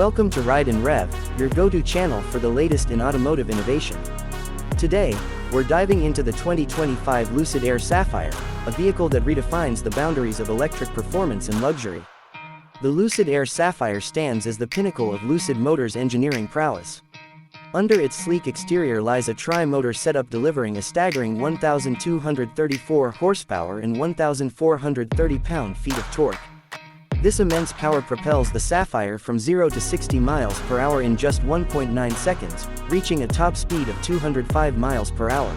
Welcome to Ride and Rev, your go-to channel for the latest in automotive innovation. Today, we're diving into the 2025 Lucid Air Sapphire, a vehicle that redefines the boundaries of electric performance and luxury. The Lucid Air Sapphire stands as the pinnacle of Lucid Motors' engineering prowess. Under its sleek exterior lies a tri-motor setup delivering a staggering 1,234 horsepower and 1,430 pound-feet of torque. This immense power propels the Sapphire from 0 to 60 miles per hour in just 1.9 seconds, reaching a top speed of 205 miles per hour.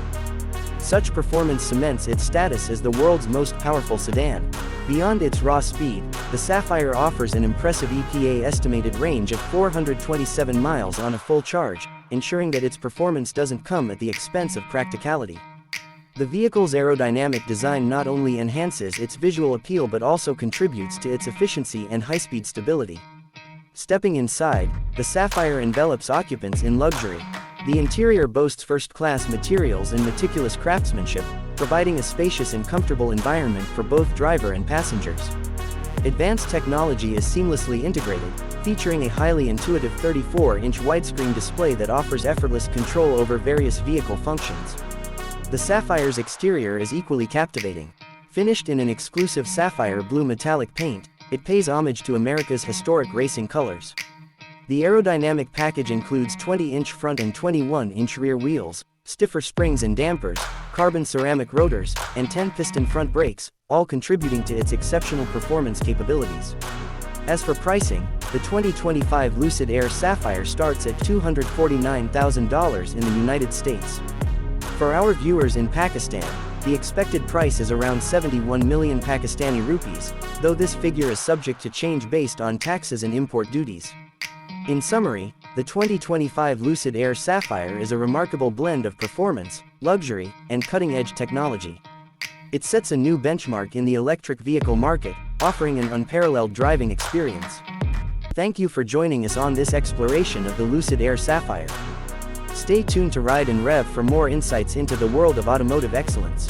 Such performance cements its status as the world's most powerful sedan. Beyond its raw speed, the Sapphire offers an impressive EPA-estimated range of 427 miles on a full charge, ensuring that its performance doesn't come at the expense of practicality. The vehicle's aerodynamic design not only enhances its visual appeal but also contributes to its efficiency and high-speed stability. Stepping inside, the Sapphire envelops occupants in luxury. The interior boasts first-class materials and meticulous craftsmanship, providing a spacious and comfortable environment for both driver and passengers. Advanced technology is seamlessly integrated, featuring a highly intuitive 34-inch widescreen display that offers effortless control over various vehicle functions. The Sapphire's exterior is equally captivating. Finished in an exclusive sapphire blue metallic paint, it pays homage to America's historic racing colors. The aerodynamic package includes 20-inch front and 21-inch rear wheels, stiffer springs and dampers, carbon ceramic rotors, and 10-piston front brakes, all contributing to its exceptional performance capabilities. As for pricing, the 2025 Lucid Air Sapphire starts at $249,000 in the United States. For our viewers in Pakistan, the expected price is around 71 million Pakistani rupees, though this figure is subject to change based on taxes and import duties. In summary, the 2025 Lucid Air Sapphire is a remarkable blend of performance, luxury, and cutting-edge technology. It sets a new benchmark in the electric vehicle market, offering an unparalleled driving experience. Thank you for joining us on this exploration of the Lucid Air Sapphire. Stay tuned to Ride and Rev for more insights into the world of automotive excellence.